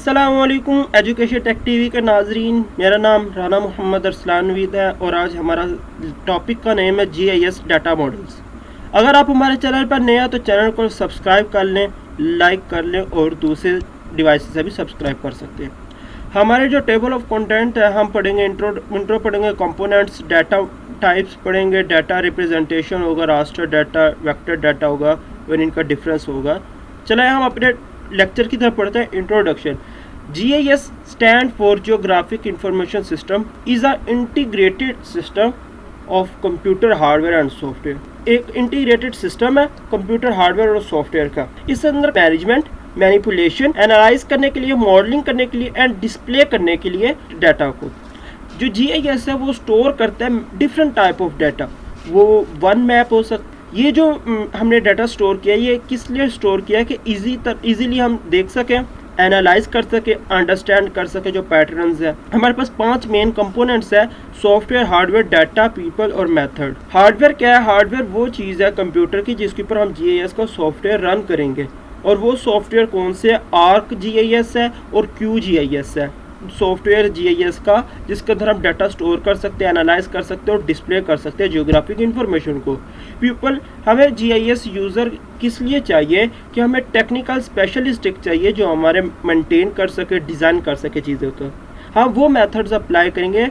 अस्सलामुअलैकुम education take TV के नाजरीन, मेरा नाम राना मोहम्मद अरसलान नवीद है और आज हमारा टॉपिक का नेम है GIS डाटा मॉडल्स। अगर आप हमारे चैनल पर नए हैं तो चैनल को सब्सक्राइब कर लें, लाइक कर लें और दूसरे डिवाइस से भी सब्सक्राइब कर सकते हैं। हमारे जो टेबल ऑफ कंटेंट है, हम पढ़ेंगे इंट्रो पढ़ेंगे, कंपोनेंट्स, डाटा टाइप्स पढ़ेंगे, डाटा रिप्रेजेंटेशन होगा, रास्टर डाटा, वेक्टर डाटा होगा और इनका डिफरेंस होगा। चलिए हम अपने लेक्चर की तरफ पढ़ते हैं। Introduction. GIS stand for geographic information system is a integrated system of computer hardware and software. एक इंटीग्रेटेड सिस्टम है कंप्यूटर हार्डवेयर और सॉफ्टवेयर का। इस अंदर मैनेजमेंट, मैनिपुलेशन, एनालाइज करने के लिए, मॉडलिंग करने के लिए एंड डिस्प्ले करने के लिए डाटा को जो GIS है वो स्टोर करता है डिफरेंट टाइप ऑफ डाटा। वो वन मैप हो सकता, ये जो हमने डाटा स्टोर किया ये किस लिए स्टोर किया है कि इजीली हम देख सकें, एनालाइज कर सके, अंडरस्टैंड कर सके जो पैटर्न्स है। हमारे पास 5 मेन कंपोनेंट्स है: सॉफ्टवेयर, हार्डवेयर, डाटा, पीपल और मेथड। हार्डवेयर क्या है? हार्डवेयर वो चीज़ है कंप्यूटर की जिसके ऊपर हम GIS का सॉफ्टवेयर रन करेंगे। और वो सॉफ्टवेयर कौन से है? ArcGIS है और QGIS है। सॉफ्टवेयर GIS का जिसके अंदर हम डाटा स्टोर कर सकते हैं, एनालाइज कर सकते हैं और डिस्प्ले कर सकते हैं जियोग्राफिक इंफॉर्मेशन को। पीपल, हमें GIS यूज़र किस लिए चाहिए कि हमें टेक्निकल स्पेशलिस्ट चाहिए जो हमारे मेंटेन कर सके, डिज़ाइन कर सके चीज़ों को। हम वो मेथड्स अप्लाई करेंगे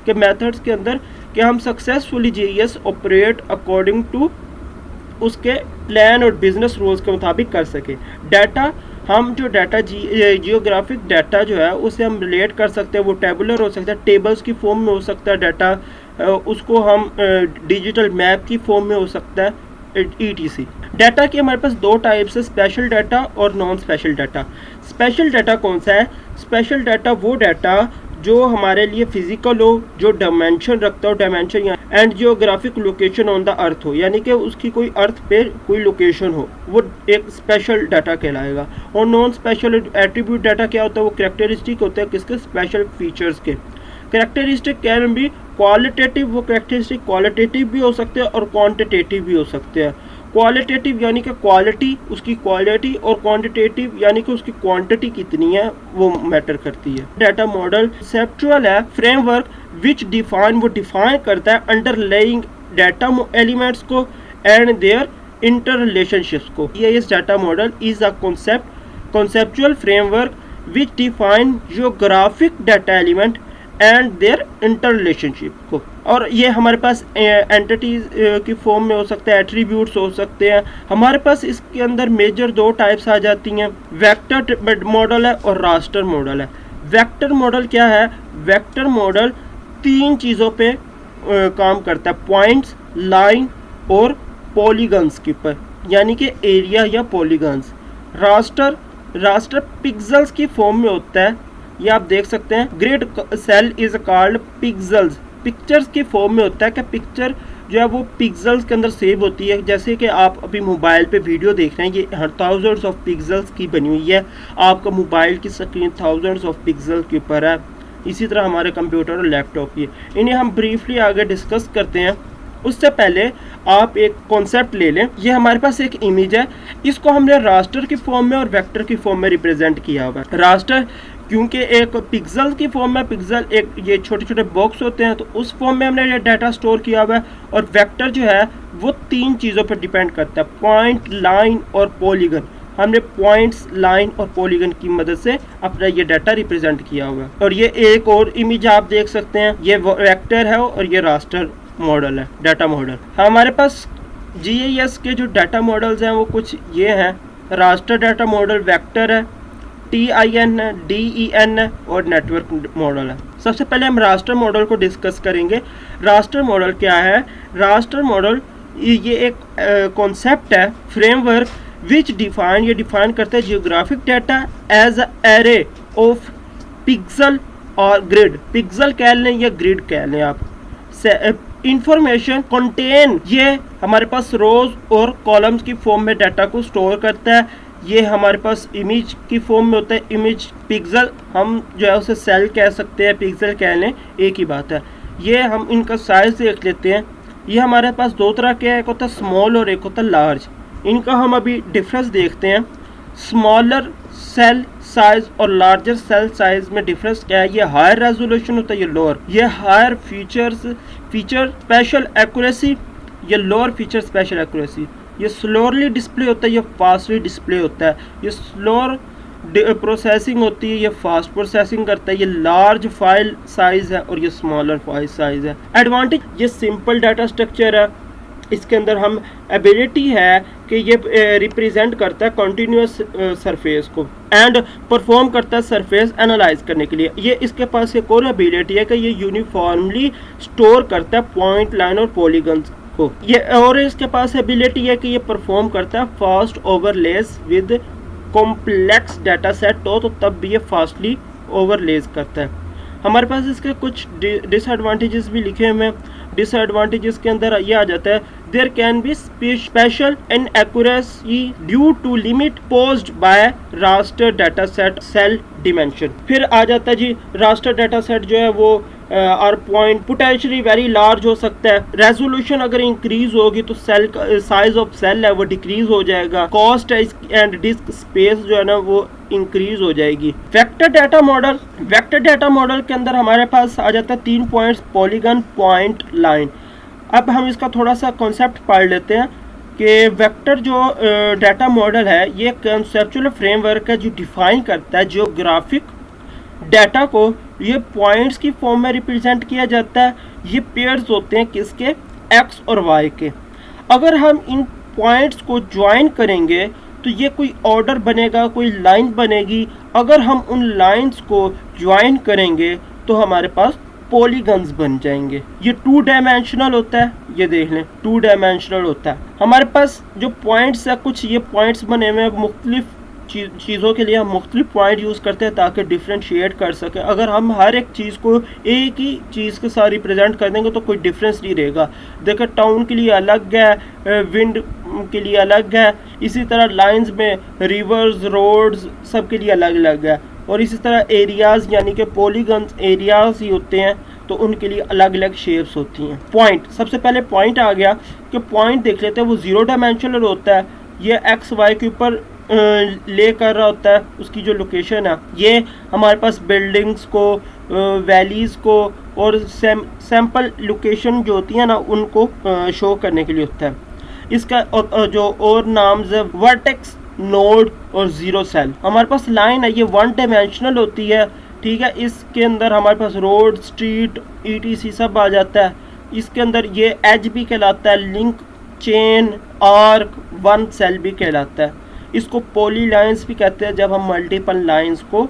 कि मेथड्स के अंदर कि हम successfully GIS operate according to उसके प्लान और बिजनेस रूल्स के मुताबिक कर सके। डाटा, हम जो डाटा जियोग्राफिक डाटा जो है उसे हम रिलेट कर सकते हैं। वो टेबुलर हो सकता है, टेबल्स की फॉर्म में हो सकता है डाटा, उसको हम डिजिटल मैप की फॉर्म में हो सकता है, ETC। डाटा की हमारे पास 2 टाइप्स है, स्पेशल डाटा और non special data. Special data कौन सा है? स्पेशल डाटा वो डाटा जो हमारे लिए फिजिकल हो, जो डायमेंशन रखता हो, dimension and geographic location on the earth हो, यानी कि उसकी कोई अर्थ पे कोई लोकेशन हो, वो एक स्पेशल डाटा कहलाएगा। और नॉन स्पेशल एट्रीब्यूट डाटा क्या होता है? वो कैरेक्टरिस्टिक होते हैं किसके? स्पेशल फीचर्स के। कैरेक्टरिस्टिक कैन भी क्वालिटेटिव, वो कैरेक्टरिस्टिक क्वालिटेटिव भी हो सकते हैं और क्वांटिटेटिव भी हो सकते हैं। क्वालिटेटिव यानी कि क्वालिटी, उसकी क्वालिटी, और क्वांटिटेटिव यानी कि उसकी क्वांटिटी कितनी है वो मैटर करती है। डाटा मॉडल कंसेप्चुअल है, फ्रेमवर्क विच डिफाइन, वो डिफाइन करता है अंडरलाइंग डाटा एलिमेंट्स को एंड देयर इंटर रिलेशनशिप्स को। GIS डाटा मॉडल इज अ conceptual framework which define geographic data element and their interrelationship को। और ये हमारे पास एंटिटीज की फॉर्म में हो सकते हैं, एट्रीब्यूट्स हो सकते हैं। हमारे पास इसके अंदर मेजर 2 टाइप्स आ जाती हैं, वेक्टर मॉडल है और रास्टर मॉडल है। वेक्टर मॉडल क्या है? वेक्टर मॉडल 3 चीज़ों पे काम करता है, पॉइंट्स, लाइन और पॉलीगन्स के ऊपर, यानी कि एरिया या पॉलीगन्स। रास्टर पिक्सल्स की फॉर्म में होता है, ये आप देख सकते हैं। Grid cell is called pixels, pictures की फॉर्म में होता है कि पिक्चर जो है वो पिक्सल्स के अंदर सेव होती है। जैसे कि आप अभी मोबाइल पे वीडियो देख रहे हैं, ये थाउजेंड्स ऑफ पिक्सल्स की बनी हुई है। आपका मोबाइल की स्क्रीन थाउजेंड्स ऑफ पिक्सल के ऊपर है। इसी तरह हमारे कंप्यूटर और लैपटॉप की, इन्हें हम ब्रीफली आगे डिस्कस करते हैं। उससे पहले आप एक कॉन्सेप्ट ले लें। ये हमारे पास एक इमेज है, इसको हमने रास्टर की फॉर्म में और वेक्टर की फॉर्म में रिप्रेजेंट किया हुआ है। रास्टर क्योंकि एक पिक्सल की फॉर्म में, पिक्सल एक ये छोटे छोटे बॉक्स होते हैं, तो उस फॉर्म में हमने ये डाटा स्टोर किया हुआ है। और वेक्टर जो है वो 3 चीज़ों पर डिपेंड करता है, पॉइंट, लाइन और पॉलीगन। हमने पॉइंट्स, लाइन और पॉलीगन की मदद से अपना ये डाटा रिप्रेजेंट किया हुआ है। और ये एक और इमेज आप देख सकते हैं, ये वेक्टर है और ये रास्टर मॉडल है, डाटा मॉडल। हमारे पास GIS के जो डाटा मॉडल्स हैं वो कुछ ये हैं। रास्टर डाटा मॉडल, वेक्टर है, TIN है, DEN है और नेटवर्क मॉडल है। सबसे पहले हम रास्टर मॉडल को डिस्कस करेंगे। रास्टर मॉडल क्या है? रास्टर मॉडल ये एक कॉन्सेप्ट है, फ्रेमवर्क विच डिफाइन, ये डिफाइन करता है geographic data as a array of pixel और ग्रिड। पिक्सल कह लें या ग्रिड कह लें आप। इंफॉर्मेशन कंटेन, ये हमारे पास रोज और कॉलम्स की फॉर्म में डाटा को स्टोर करता है। ये हमारे पास इमेज की फॉर्म में होता है, इमेज पिक्सल, हम जो है उसे सेल कह सकते हैं, पिक्सल कह लें, एक ही बात है। ये हम इनका साइज देख लेते हैं। ये हमारे पास 2 तरह के हैं, एक होता है स्मॉल और एक होता है लार्ज। इनका हम अभी डिफरेंस देखते हैं। स्मॉलर सेल साइज और लार्जर सेल साइज में डिफरेंस क्या है? ये हायर रेजोल्यूशन होता है, ये लोअर। ये हायर फीचर स्पेशल एक्यूरेसी, ये लोअर फीचर स्पेशल एक्यूरेसी। ये स्लोअरली डिस्प्ले होता है, ये फास्टली डिस्प्ले होता है। ये स्लोअर प्रोसेसिंग होती है, ये फास्ट प्रोसेसिंग करता है। ये लार्ज फाइल साइज है और ये स्मॉलर फाइल साइज है। एडवांटेज, ये सिंपल डाटा स्ट्रक्चर है। इसके अंदर हम एबिलिटी है कि ये रिप्रेजेंट करता है कंटिन्यूस सरफेस को एंड परफॉर्म करता है सरफेस एनालाइज करने के लिए। ये इसके पास एक और एबिलिटी है कि ये यूनिफॉर्मली स्टोर करता है पॉइंट, लाइन और पॉलीगन्स को। ये और इसके पास एबिलिटी है कि ये परफॉर्म करता है fast overlays with complex data set हो तो तब भी ये फास्टली ओवरलेस करता है। हमारे पास इसके कुछ डिसएडवांटेजेस भी लिखे हुए हैं। डिसएडवांटेजेस के अंदर ये आ जाता है, there can be spatial inaccuracy due to limit posed by raster data set cell dimension. फिर आ जाता है जी रास्टर डाटा सेट जो है वो और पॉइंट पोटेंशियली वेरी लार्ज हो सकता है। रेजोल्यूशन अगर इंक्रीज होगी तो सेल साइज ऑफ सेल है वो डिक्रीज हो जाएगा। कॉस्ट एंड डिस्क स्पेस जो है ना वो इंक्रीज हो जाएगी। Vector data model, vector data model के अंदर हमारे पास आ जाता है 3 पॉइंट्स, पॉलीगन, पॉइंट, लाइन। अब हम इसका थोड़ा सा कॉन्सेप्ट पढ़ लेते हैं कि वेक्टर जो डाटा मॉडल है ये कंसेप्चुअल फ्रेमवर्क है जो डिफाइन करता है जियोग्राफिक डाटा को। ये पॉइंट्स की फॉर्म में रिप्रेजेंट किया जाता है। ये पेयर्स होते हैं किसके? एक्स और वाई के। अगर हम इन पॉइंट्स को ज्वाइन करेंगे तो ये कोई ऑर्डर बनेगा, कोई लाइन बनेगी। अगर हम उन लाइंस को ज्वाइन करेंगे तो हमारे पास पॉलीगन्स बन जाएंगे। ये 2 डायमेंशनल होता है, ये देख लें 2 डायमेंशनल होता है। हमारे पास जो पॉइंट्स है, कुछ ये पॉइंट्स बने हुए हैं मुख्तलिफ चीज़ों के लिए। हम मुख्तलिफ पॉइंट यूज़ करते हैं ताकि डिफ्रेंशिएट कर सकें। अगर हम हर एक चीज़ को एक ही चीज़ के साथ रिप्रेजेंट कर देंगे तो कोई डिफरेंस नहीं रहेगा। देखो टाउन के लिए अलग है, विंड के लिए अलग है, इसी तरह लाइंस में रिवर्स, रोड्स सब के लिए अलग अलग है। और इसी तरह एरियाज़ यानी कि पॉलीगन्स एरियाज़ ही होते हैं तो उनके लिए अलग अलग शेप्स होती हैं। पॉइंट, सबसे पहले पॉइंट आ गया कि पॉइंट देख लेते हैं, वो 0 डायमेंशनल होता है। ये एक्स वाई के ऊपर ले कर रहा होता है, उसकी जो लोकेशन है। ये हमारे पास बिल्डिंग्स को, वैलीज़ को और सैम्पल लोकेशन जो होती है ना उनको शो करने के लिए होता है। इसका जो और नाम्स है वर्टेक्स, नोड और जीरो सेल। हमारे पास लाइन है, ये 1 डायमेंशनल होती है, ठीक है। इसके अंदर हमारे पास रोड, स्ट्रीट, ETC सब आ जाता है। इसके अंदर ये एज भी कहलाता है, लिंक, चेन, आर्क, 1 सेल भी कहलाता है। इसको पॉली लाइन्स भी कहते हैं जब हम मल्टीपल लाइन्स को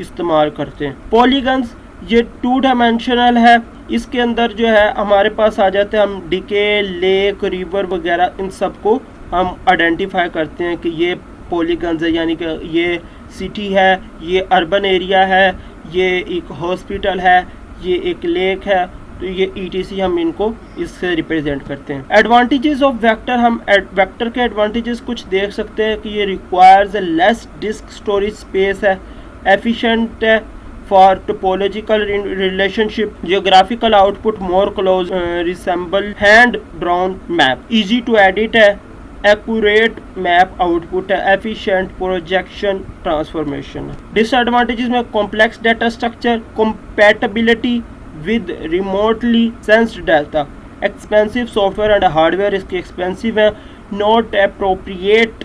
इस्तेमाल करते हैं। पॉलीगन्स ये 2 डायमेंशनल है। इसके अंदर जो है हमारे पास आ जाते हैं हम डिके, लेक, रिवर वगैरह, इन सब को हम आइडेंटिफाई करते हैं कि ये पॉलीगन्स है, यानी कि ये सिटी है, ये अर्बन एरिया है, ये एक हॉस्पिटल है, ये एक लेक है, तो ये ETC हम इनको इससे रिप्रेजेंट करते हैं। एडवांटेजेस ऑफ वेक्टर, हम वेक्टर के एडवांटेजेस कुछ देख सकते हैं कि ये requires less disk storage space है, एफिशिएंट है for topological relationship, geographical output more close resemble hand drawn map, easy to edit है, एक्यूरेट मैप आउटपुट है, एफिशिएंट प्रोजेक्शन ट्रांसफॉर्मेशन है। डिसएडवांटेजेस में complex data structure, compatibility with remotely sensed data, expensive software and hardware इसकी expensive है, not appropriate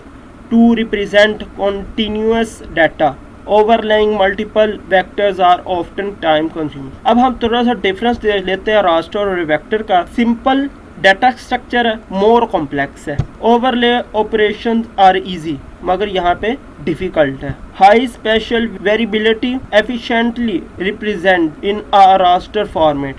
to represent continuous data, overlaying multiple vectors are often time consuming। अब हम थोड़ा सा difference देख लेते हैं रास्टर और वेक्टर का। सिंपल डाटा स्ट्रक्चर है, मोर कॉम्प्लेक्स है। ओवरले ऑपरेशन आर इजी, मगर यहाँ पे डिफिकल्ट है। High special variability, efficiently represent in a raster format,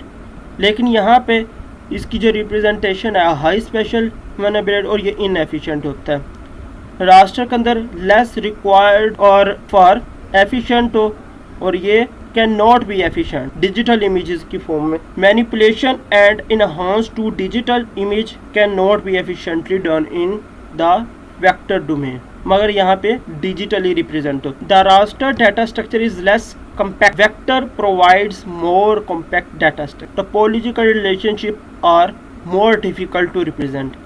लेकिन यहाँ पे इसकी जो रिप्रेजेंटेशन है हाई स्पेशल वेरिएबिलिटी और ये इनएफिशिएंट होता है। रास्टर के अंदर लेस रिक्वायर्ड और फॉर एफिशिएंट हो, और ये can not be efficient digital images की फॉर्म में। Manipulation and enhance to digital image can not be efficiently done in the vector domain, मगर यहाँ पे डिजिटली रिप्रेजेंट हो। The raster data structure is less compact, vector provides more compact data structure, topological relationship are more difficult to represent,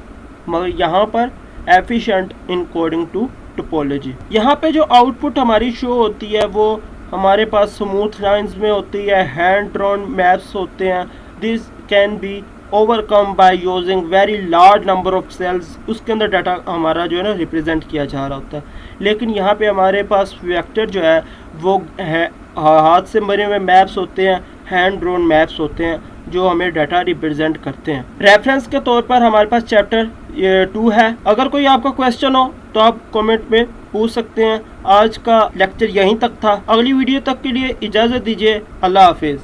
मगर यहाँ पर efficient in coding to topology. यहाँ पे जो आउटपुट हमारी शो होती है वो हमारे पास स्मूथ लाइंस में होती है, हैंड ड्रॉन मैप्स होते हैं। This can be overcome by using very large number of cells. उसके अंदर डाटा हमारा जो है ना रिप्रेजेंट किया जा रहा होता है। लेकिन यहाँ पे हमारे पास वेक्टर जो है वो है हाथ से बने हुए मैप्स होते हैं, हैंड ड्रॉन मैप्स होते हैं जो हमें डाटा रिप्रेजेंट करते हैं। रेफरेंस के तौर पर हमारे पास चैप्टर 2 है। अगर कोई आपका क्वेश्चन हो तो आप कमेंट में पूछ सकते हैं। आज का लेक्चर यहीं तक था। अगली वीडियो तक के लिए इजाज़त दीजिए। अल्लाह हाफिज़।